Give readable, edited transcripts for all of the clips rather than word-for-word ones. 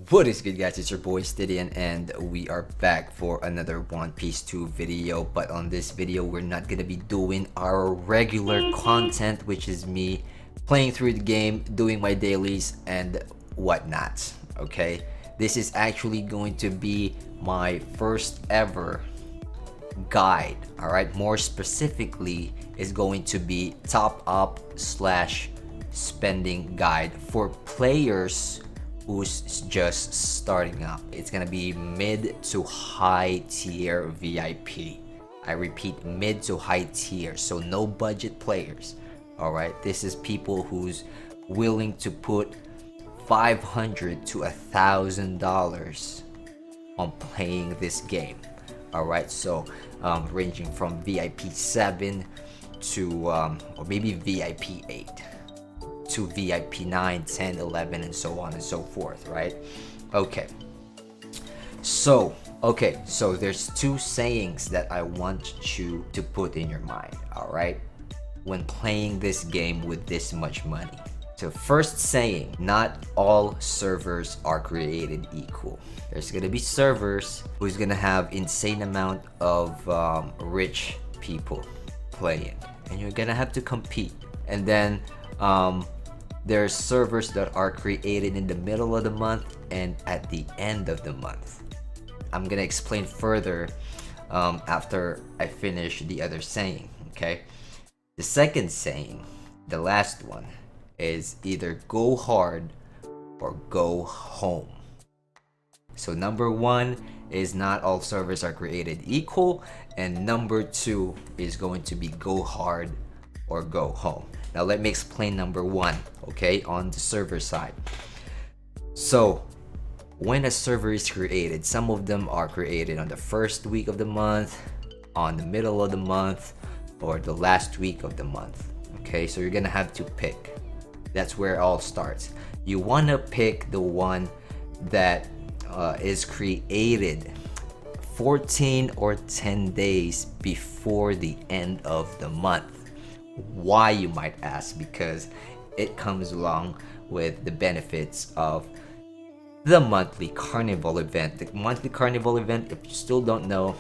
What is good, guys? It's your boy Stydian, and we are back for another One Piece 2 video. But on this video, we're not gonna be doing our regular content, which is me playing through the game, doing my dailies and whatnot. Okay, this is actually going to be my first ever guide. All right, more specifically is going to be top up slash spending guide for players who's just starting up. It's gonna be mid to high tier VIP. I repeat, mid to high tier, so no budget players. All right, this is people who's willing to put $500 to $1,000 on playing this game. All right, so ranging from VIP 7 to or maybe VIP 8 to VIP 9, 10, 11, and so on and so forth, right? Okay, so there's two sayings that I want you to put in your mind, all right, when playing this game with this much money. So first saying, not all servers are created equal. There's gonna be servers who's gonna have insane amount of rich people playing, and you're gonna have to compete. And then there's servers that are created in the middle of the month and at the end of the month. I'm gonna explain further after I finish the other saying, okay? The second saying, the last one, is either go hard or go home. So number one is not all servers are created equal, and number two is going to be go hard or go home. Now let me explain number one, okay, on the server side. So when a server is created, some of them are created on the first week of the month, on the middle of the month, or the last week of the month. Okay, so you're gonna have to pick. That's where it all starts. You wanna pick the one that is created 14 or 10 days before the end of the month. Why, you might ask? Because it comes along with the benefits of the monthly Carnival Event. The monthly Carnival Event, if you still don't know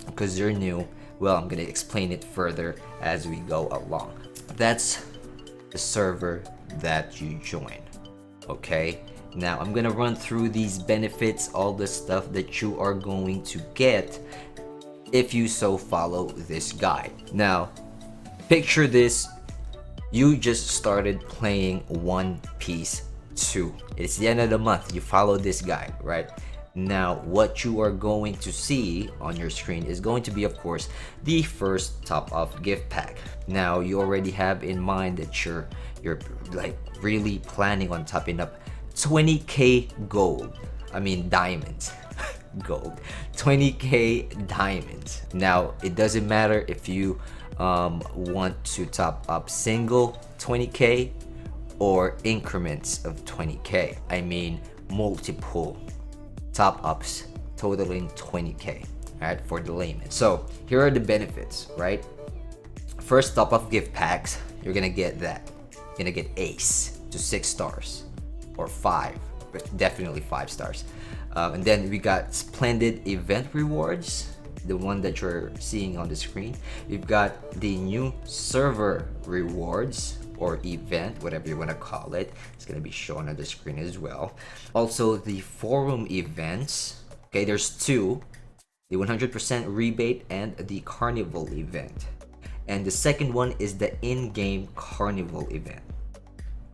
because you're new, well, I'm gonna explain it further as we go along. That's the server that you join. Okay, now I'm gonna run through these benefits, all the stuff that you are going to get if you so follow this guide. Now picture this, you just started playing One Piece 2. It's the end of the month, you follow this guide, right? Now what you are going to see on your screen is going to be, of course, the first top up gift pack. Now you already have in mind that you're like really planning on topping up 20k gold, I mean diamonds. Gold, 20k diamonds. Now it doesn't matter if you want to top up single 20k or increments of 20k. I mean multiple top ups totaling 20k, right, for the layman. So here are the benefits, right? First, top up gift packs, you're gonna get that. You're gonna get ace to 6 stars or 5, but definitely 5 stars. And then we got Splendid event rewards, the one that you're seeing on the screen. We've got the new server rewards or event, whatever you want to call it. It's going to be shown on the screen as well. Also the forum events. Okay, there's two, the 100% rebate and the carnival event. And the second one is the in-game carnival event.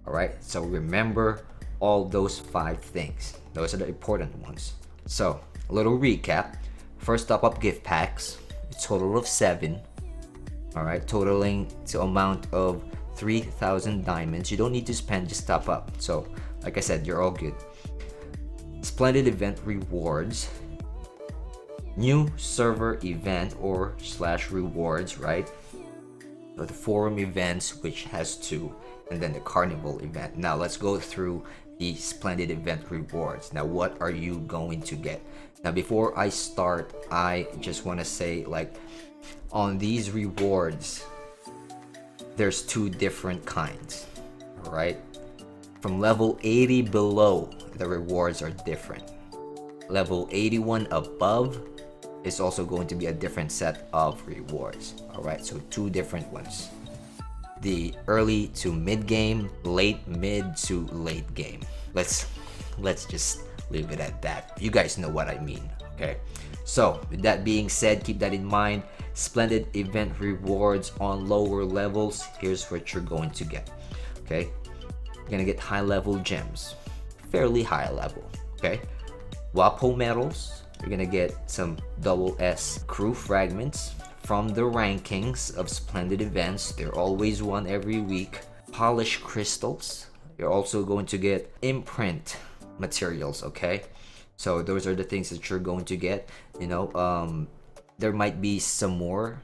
All right, so remember all those 5 things. Those are the important ones. So a little recap. First, top up gift packs, a total of 7. All right, totaling to amount of 3,000 diamonds. You don't need to spend, just top up. So like I said, you're all good. Splendid event rewards, new server event or slash rewards, right? So the forum events, which has 2, and then the carnival event. Now let's go through the Splendid Event rewards. Now, what are you going to get? Now, before I start, I just want to say, like, on these rewards, there's two different kinds, all right? From level 80 below, the rewards are different. Level 81 above is also going to be a different set of rewards, all right? So two different ones. The early to mid game, late mid to late game. Let's just leave it at that. You guys know what I mean, okay? So with that being said, keep that in mind. Splendid Event rewards on lower levels, here's what you're going to get, okay? You're gonna get high level gems, fairly high level, okay? WAPO medals, you're gonna get some SS crew fragments from the rankings of Splendid Events. They're always one every week. Polished crystals, you're also going to get imprint materials, okay? So those are the things that you're going to get. You know, there might be some more,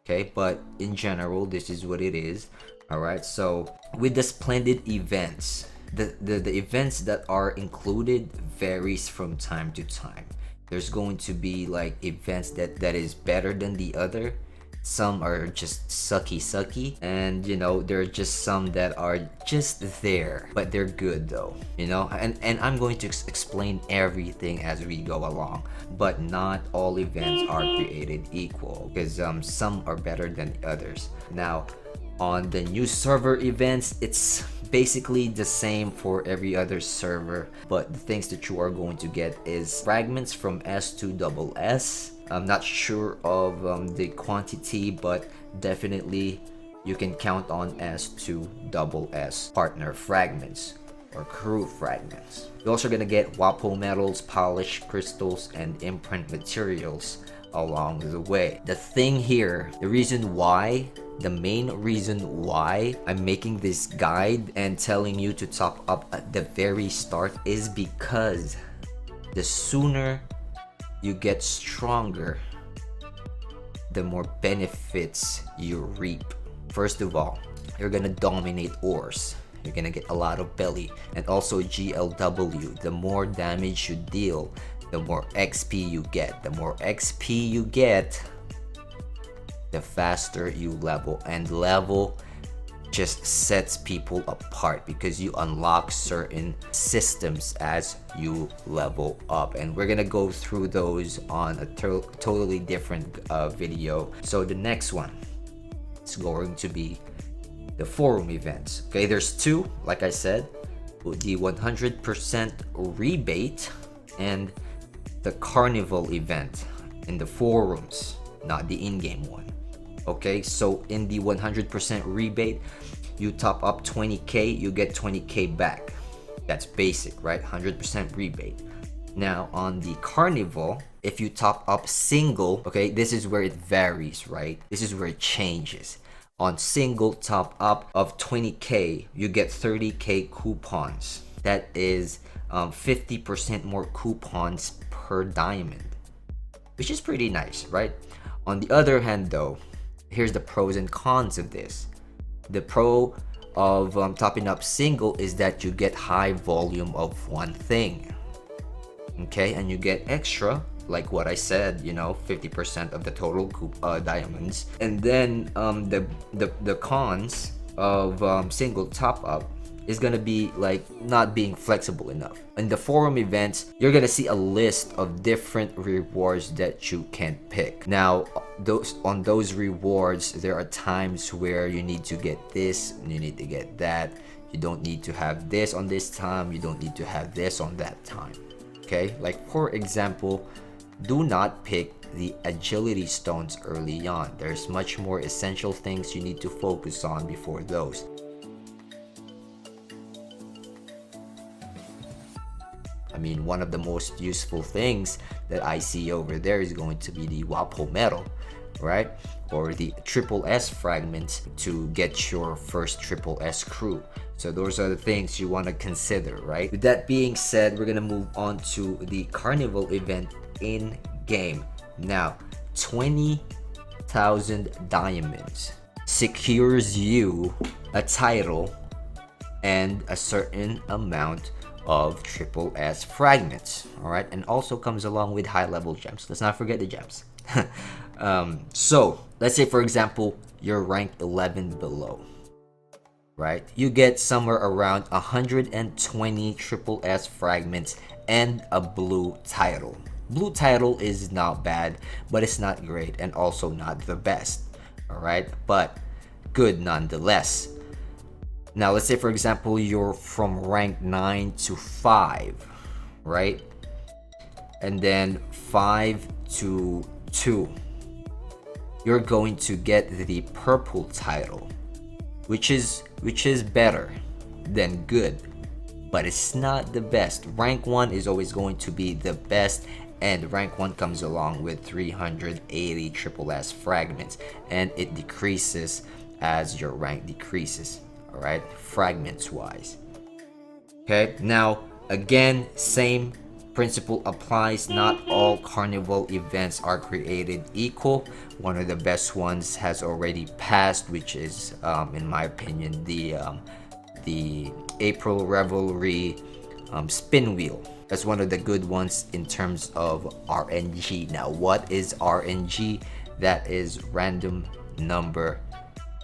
okay, but in general, this is what it is. All right, so with the Splendid Events, the events that are included varies from time to time. There's going to be like events that is better than the other. Some are just sucky, and you know, there are just some that are just there, but they're good though, you know. And I'm going to explain everything as we go along, but not all events are created equal, because some are better than others. Now, on the new server events, it's basically the same for every other server, but the things that you are going to get is fragments from S to SS. I'm not sure of the quantity, but definitely you can count on S to SS partner fragments or crew fragments. You're also gonna get WAPO metals, polished crystals, and imprint materials along the way. The thing here, the main reason why I'm making this guide and telling you to top up at the very start is because the sooner you get stronger, the more benefits you reap. First of all, you're gonna dominate ores. You're gonna get a lot of belly, and also GLW. The more damage you deal, the more XP you get. The more XP you get, the faster you level, and level just sets people apart because you unlock certain systems as you level up, and we're gonna go through those on a totally different video. So the next one is going to be the forum events. Okay, there's two, like I said, the 100% rebate and the Carnival event in the forums, not the in-game one. Okay, so in the 100% rebate, you top up 20k, you get 20k back. That's basic, right? 100% rebate. Now on the Carnival, if you top up single, okay, this is where it varies, right? This is where it changes. On single top up of 20k, you get 30k coupons. That is 50% more coupons per diamond, which is pretty nice, right? On the other hand though, here's the pros and cons of this. The pro of topping up single is that you get high volume of one thing, okay, and you get extra, like what I said, you know, 50% of the total diamonds. And then the cons of single top up is gonna be like not being flexible enough. In the forum events, you're gonna see a list of different rewards that you can pick. Now, on those rewards, there are times where you need to get this, and you need to get that. You don't need to have this on this time. You don't need to have this on that time. Okay, like for example, do not pick the agility stones early on. There's much more essential things you need to focus on before those. I mean, one of the most useful things that I see over there is going to be the WAPO medal, right? Or the SS fragments to get your first SS crew. So those are the things you want to consider, right? With that being said, we're gonna move on to the Carnival event in game. Now, 20,000 diamonds secures you a title and a certain amount of triple S fragments. All right, and also comes along with high level gems. Let's not forget the gems. So let's say, for example, you're ranked 11 below, right? You get somewhere around 120 triple S fragments and a blue title. Blue title is not bad, but it's not great and also not the best. All right, but good nonetheless. Now let's say, for example, you're from rank 9 to 5, right? And then 5 to 2. You're going to get the purple title, which is better than good, but it's not the best. Rank 1 is always going to be the best, and rank 1 comes along with 380 triple S fragments, and it decreases as your rank decreases. All right, fragments wise. Okay, now again, same principle applies. Not all carnival events are created equal. One of the best ones has already passed, which is in my opinion the April Revelry spin wheel. That's one of the good ones in terms of RNG. Now what is RNG? That is random number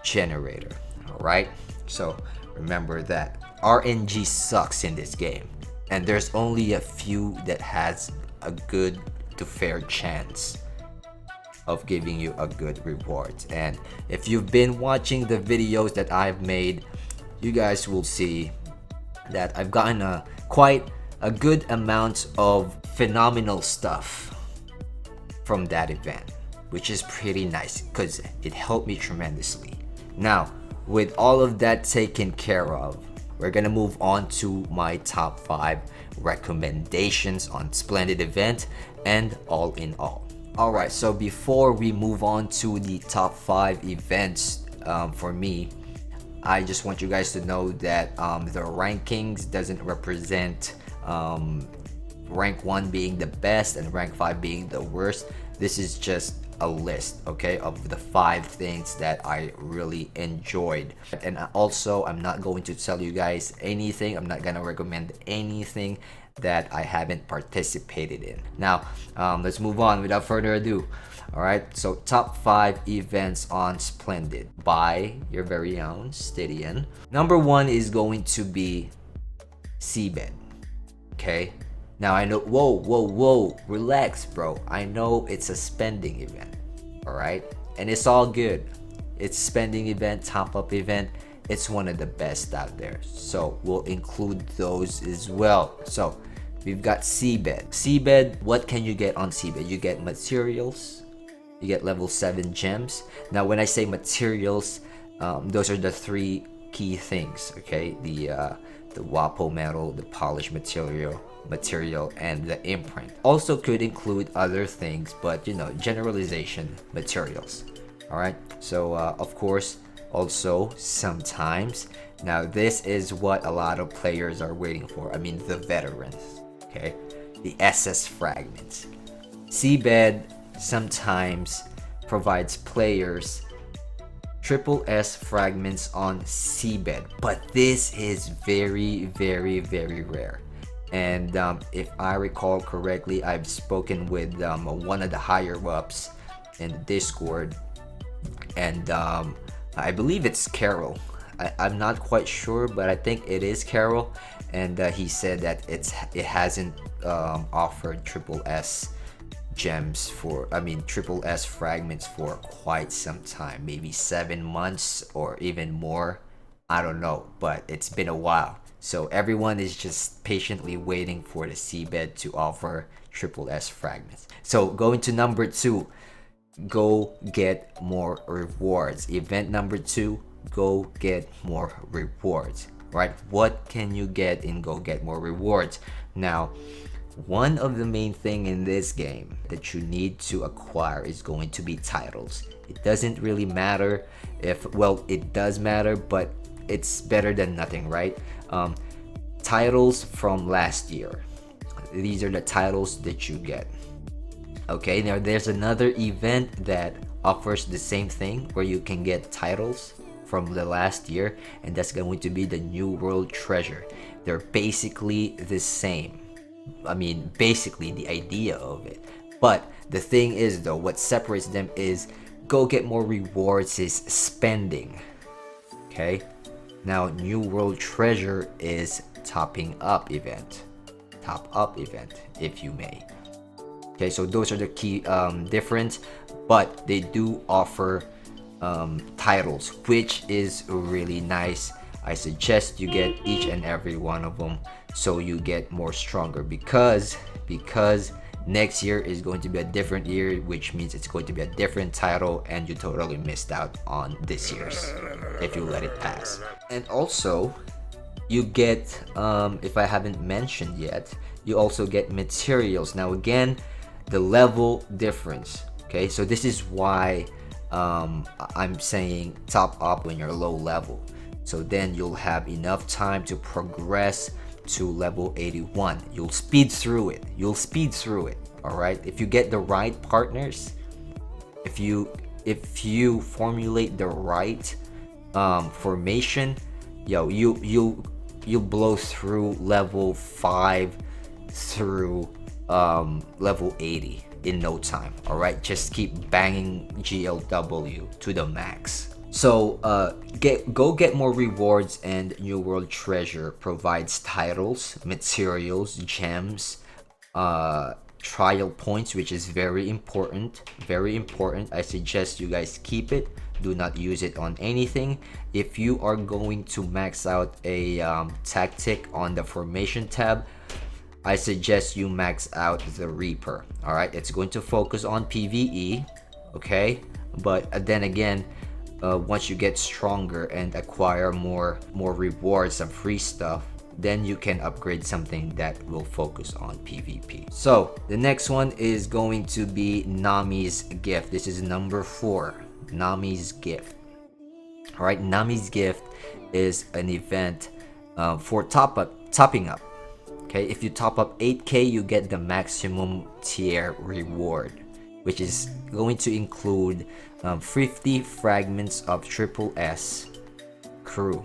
generator. All right, so remember that RNG sucks in this game, and there's only a few that has a good to fair chance of giving you a good reward. And if you've been watching the videos that I've made, you guys will see that I've gotten quite a good amount of phenomenal stuff from that event, which is pretty nice because it helped me tremendously. Now, with all of that taken care of, we're gonna move on to my top 5 recommendations on Splendid event and all in all. Alright, so before we move on to the top 5 events for me, I just want you guys to know that the rankings doesn't represent rank 1 being the best and rank 5 being the worst. This is just a list, okay, of the 5 things that I really enjoyed. And also, I'm not going to tell you guys anything. I'm not gonna recommend anything that I haven't participated in. Now, let's move on without further ado. All right, so top 5 events on Splendid by your very own Stydian. Number 1 is going to be Seabed. Okay, now I know, whoa, relax, bro. I know it's a spending event, all right, and it's all good. It's spending event, top up event. It's one of the best out there, so we'll include those as well. So we've got Seabed. Seabed, what can you get on Seabed? You get materials, you get level 7 gems. Now when I say materials, those are the 3 key things, okay? The WAPO metal, the polished material, and the imprint. Also could include other things, but you know, generalization materials. All right, so of course, also sometimes, now this is what a lot of players are waiting for. I mean, the veterans, okay? The SS fragments. Seabed sometimes provides players triple S fragments on Seabed, but this is very rare. And if I recall correctly, I've spoken with one of the higher ups in the Discord, and I believe it's Carol. I'm not quite sure, but I think it is Carol, and he said that it hasn't offered triple S gems for, I mean triple S fragments for quite some time, maybe 7 months or even more. I don't know, but it's been a while. So everyone is just patiently waiting for the Seabed to offer triple S fragments. So going to number 2, go get more rewards. Event number 2, go get more rewards. Right? What can you get in go get more rewards? Now, one of the main thing in this game that you need to acquire is going to be titles. It doesn't really matter if, well, it does matter, but it's better than nothing, right? Titles from last year. These are the titles that you get. Okay, now there's another event that offers the same thing where you can get titles from the last year, and that's going to be the New World Treasure. They're basically the same. I mean, basically the idea of it. But the thing is though, what separates them is go get more rewards is spending. Okay, now New World Treasure is topping up event. Top up event, if you may. Okay, so those are the key difference, but they do offer titles, which is really nice. I suggest you get each and every one of them so you get more stronger, because next year is going to be a different year, which means it's going to be a different title, and you totally missed out on this year's if you let it pass. And also you get, if I haven't mentioned yet, you also get materials. Now again, the level difference. Okay, so this is why I'm saying top up when you're low level, so then you'll have enough time to progress to level 81. You'll speed through it. All right, if you get the right partners, if you formulate the right formation, yo, you blow through level 5 through level 80 in no time. All right, just keep banging GLW to the max. So go get more rewards, and New World Treasure provides titles, materials, gems, trial points, which is very important. I suggest you guys keep it. Do not use it on anything. If you are going to max out a tactic on the formation tab, I suggest you max out the Reaper. All right, it's going to focus on PvE, okay, but then again, once you get stronger and acquire more rewards and free stuff, then you can upgrade something that will focus on PvP. So the next one is going to be Nami's Gift. This is number 4, Nami's Gift. All right, Nami's Gift is an event for topping up. Okay, if you top up 8k, you get the maximum tier reward, which is going to include 50 fragments of SSS crew,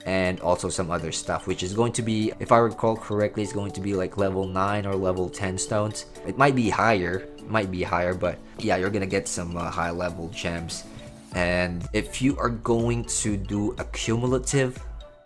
and also some other stuff, which is going to be, if I recall correctly, it's going to be like level 9 or level 10 stones. It might be higher, but yeah, you're gonna get some high level gems. And if you are going to do a cumulative,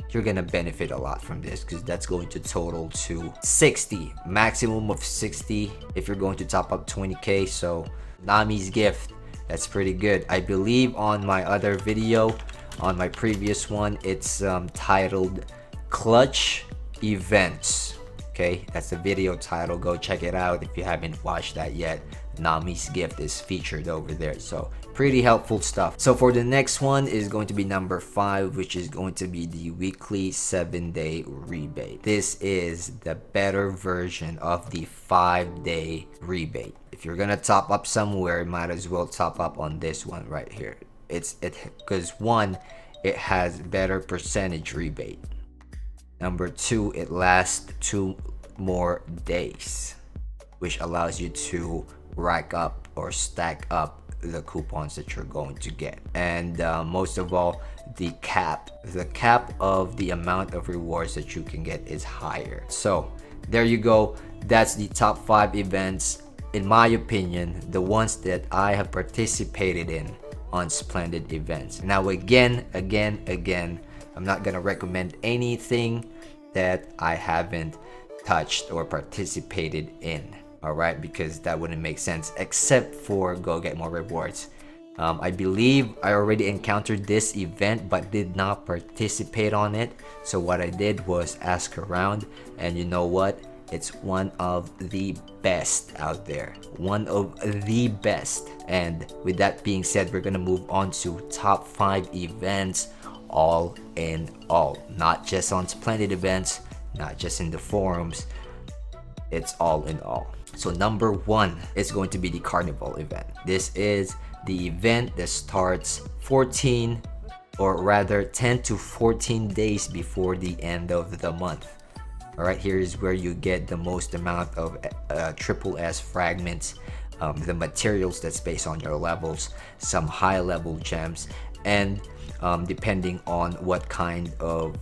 you're gonna benefit a lot from this, because that's going to total to 60, maximum of 60 if you're going to top up 20k. So Nami's Gift, that's pretty good. I believe on my other video, on my previous one, it's titled Clutch Events. Okay, that's the video title. Go check it out if you haven't watched that yet. Nami's Gift is featured over there, so pretty helpful stuff. So for the next one is going to be number 5, which is going to be the weekly 7-day rebate. This is the better version of the 5-day rebate. If you're gonna top up somewhere, might as well top up on this one right here. Because one, it has better percentage rebate. Number 2, it lasts 2 more days, which allows you to rack up or stack up the coupons that you're going to get. And most of all, the cap of the amount of rewards that you can get is higher. So there you go. That's the top 5 events, in my opinion, the ones that I have participated in on Splendid events. Now again, I'm not gonna recommend anything that I haven't touched or participated in. All right, because that wouldn't make sense, except for go get more rewards. I believe I already encountered this event but did not participate on it. So what I did was ask around, and you know what? It's one of the best out there. One of the best. And with that being said, we're gonna move on to top 5 events, all in all. Not just on Splendid events, not just in the forums. It's all in all. So number 1 is going to be the Carnival Event. This is the event that starts 14, or rather 10 to 14 days before the end of the month. All right, here is where you get the most amount of SSS fragments, the materials that's based on your levels, some high level gems, and depending on what kind of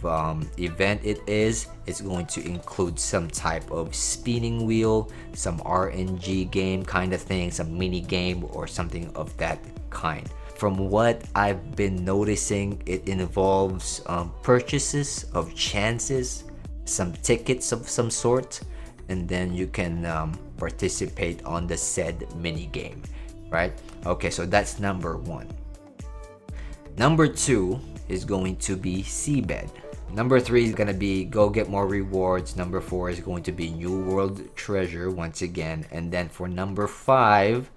event it is. It's going to include some type of spinning wheel, some RNG game kind of thing, some mini game or something of that kind. From what I've been noticing, it involves purchases of chances, some tickets of some sort, and then you can participate on the said mini game, right? Okay, so that's number 1. Number 2 is going to be Seabed. Number 3 is gonna be Go Get More Rewards. Number 4 is going to be New World Treasure once again. And then for number 5,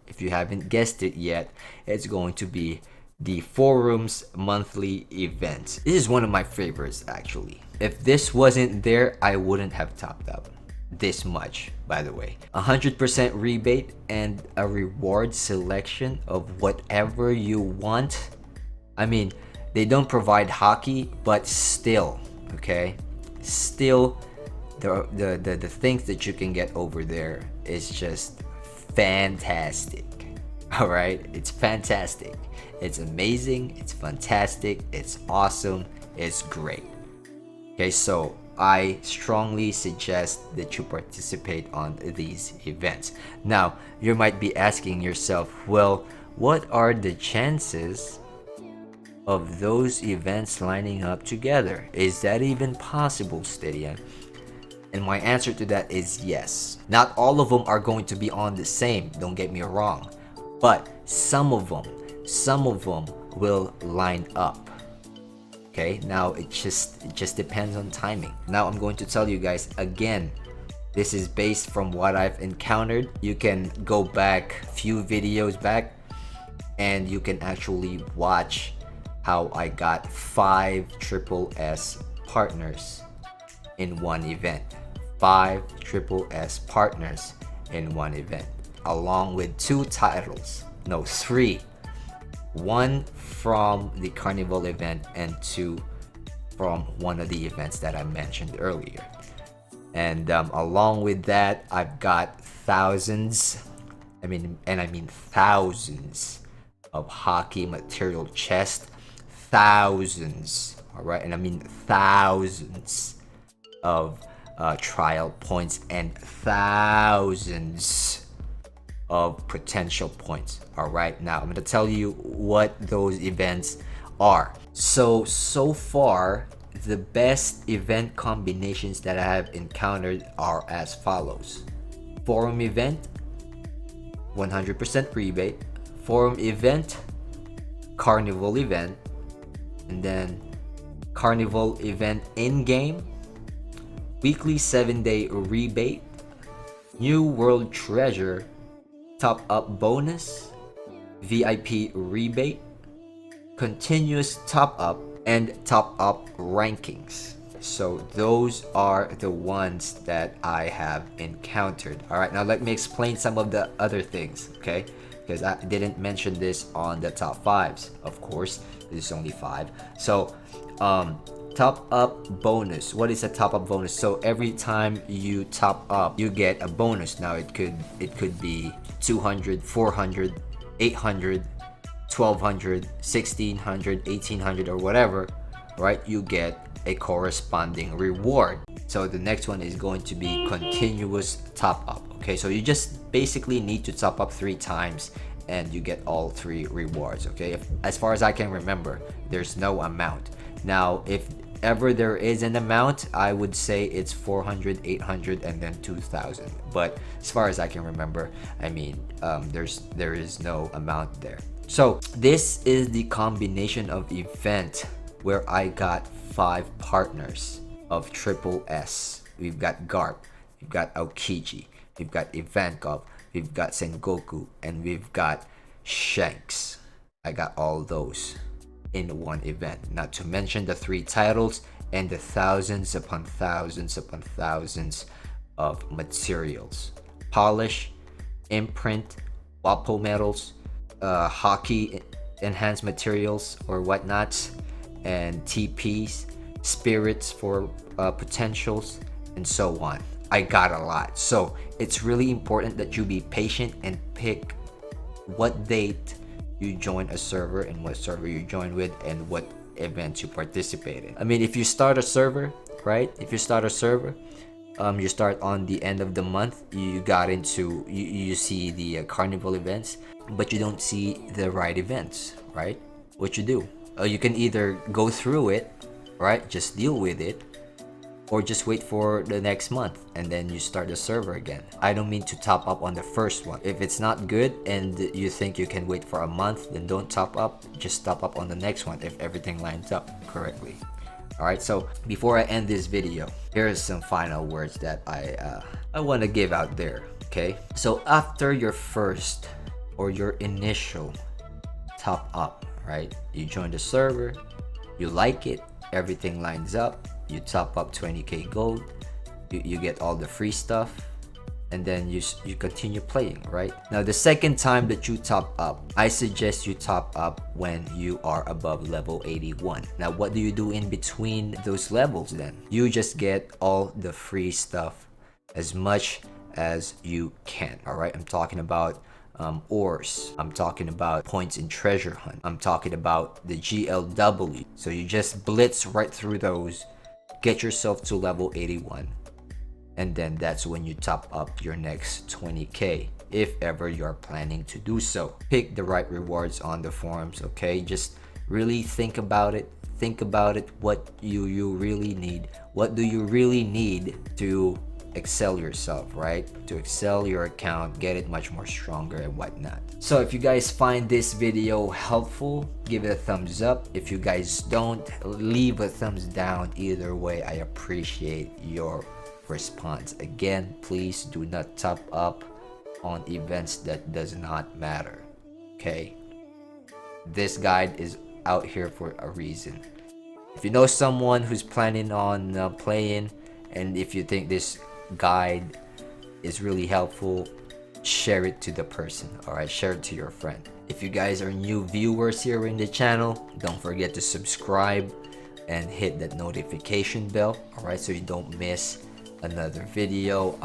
if you haven't guessed it yet, it's going to be the Forums monthly event. This is one of my favorites actually. If this wasn't there, I wouldn't have topped up this much, by the way. 100% rebate and a reward selection of whatever you want. I mean, they don't provide hockey, but still, okay? Still, the things that you can get over there is just fantastic. All right, it's fantastic. It's amazing. It's fantastic. It's awesome. It's great. Okay, so I strongly suggest that you participate on these events. Now, you might be asking yourself, well, what are the chances of those events lining up together? Is that even possible, Stydian? And my answer to that is yes. Not all of them are going to be on the same, don't get me wrong, but some of them will line up. Okay, now it just depends on timing. Now I'm going to tell you guys again, this is based from what I've encountered. You can go back a few videos back and you can actually watch how I got 5 triple S partners in one event. 5 triple S partners in one event, along with 2 titles. No, 3. 1 from the Carnival event and 2 from one of the events that I mentioned earlier. And along with that, I've got thousands, I mean thousands of hockey material chest. Thousands, all right, and I mean thousands of trial points and thousands of potential points. All right, now I'm going to tell you what those events are. So far, the best event combinations that I have encountered are as follows: Forum event, 100% rebate. Forum event, Carnival event, and then Carnival event in-game, weekly 7-day rebate, New World Treasure, TopUp Bonus, VIP rebate, continuous top-up, and top-up rankings. So those are the ones that I have encountered. All right, now let me explain some of the other things, okay? Because I didn't mention this on the top 5s, of course. This is only 5. So top up bonus. What is a top up bonus? So every time you top up, you get a bonus. Now it could be 200, 400, 800, 1200, 1600, 1800, or whatever, right? You get a corresponding reward. So the next one is going to be continuous top up. Okay, so you just basically need to top up 3 times and you get all 3 rewards. Okay, as far as I can remember, there's no amount. Now if ever there is an amount, I would say it's 400, 800, and then 2000. But as far as I can remember, I mean, there is no amount there. So this is the combination of event where I got 5 partners of triple S. We've got Garp, we've got Aokiji, we've got Ivankov, we've got Sengoku, and we've got Shanks. I got all those in one event, not to mention the 3 titles and the thousands upon thousands upon thousands of materials: polish, imprint, WAPO medals, hockey enhanced materials or whatnots, and TPs, spirits for potentials, and so on. I got a lot. So it's really important that you be patient and pick what date you join a server and what server you join with and what events you participate in. I mean, if you start a server, right? If you start a server, you start on the end of the month, you got into, you see the carnival events, but you don't see the right events, right? What you do? You can either go through it, right? Just deal with it, or just wait for the next month and then you start the server again. I don't mean to top up on the first one. If it's not good and you think you can wait for a month, then don't top up, just top up on the next one if everything lines up correctly. Alright, so before I end this video, here are some final words that I want to give out there, okay? So after your first or your initial top up, right? You join the server, you like it, everything lines up, you top up 20k gold, you get all the free stuff, and then you continue playing, right? Now the second time that you top up, I suggest you top up when you are above level 81. Now what do you do in between those levels then? You just get all the free stuff as much as you can. All right, I'm talking about ores, I'm talking about points in treasure hunt, I'm talking about the GLW. So you just blitz right through those, get yourself to level 81, and then that's when you top up your next 20k, if ever you're planning to do so. Pick the right rewards on the forums, okay? Just really think about it. Think about it. What you really need. What do you really need to excel yourself, right? To excel your account, get it much more stronger and whatnot. So if you guys find this video helpful, give it a thumbs up. If you guys don't, leave a thumbs down. Either way, I appreciate your response. Again, please do not top up on events that does not matter, okay? This guide is out here for a reason. If you know someone who's planning on playing, and if you think this guide is really helpful, share it to the person. All right, share it to your friend. If you guys are new viewers here in the channel, don't forget to subscribe and hit that notification bell, all right, so you don't miss another video.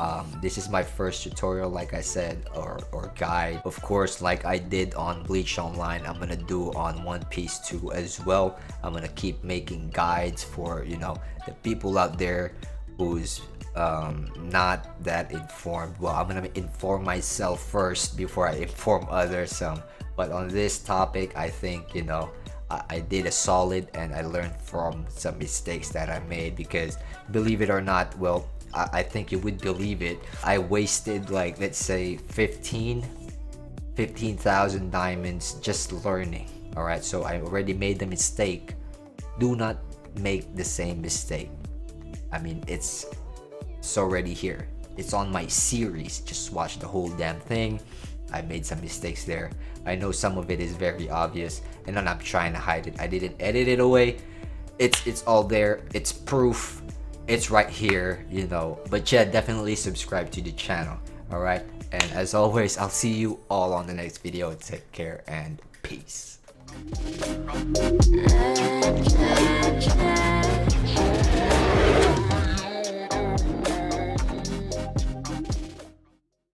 This is my first tutorial, like I said, or guide. Of course, like I did on Bleach Online, I'm gonna do on One Piece 2 as well. I'm gonna keep making guides for, you know, the people out there who's not that informed. Well, I'm gonna inform myself first before I inform others. But on this topic, I think, you know, I did a solid, and I learned from some mistakes that I made, because believe it or not, well, I think you would believe it, I wasted, like, let's say 15,000 diamonds just learning. All right, so I already made the mistake. Do not make the same mistake. I mean, it's already here. It's on my series. Just watch the whole damn thing. I made some mistakes there. I know some of it is very obvious, and I'm not trying to hide it. I didn't edit it away. It's all there. It's proof. It's right here, you know. But yeah, definitely subscribe to the channel. All right, and as always, I'll see you all on the next video. Take care and peace.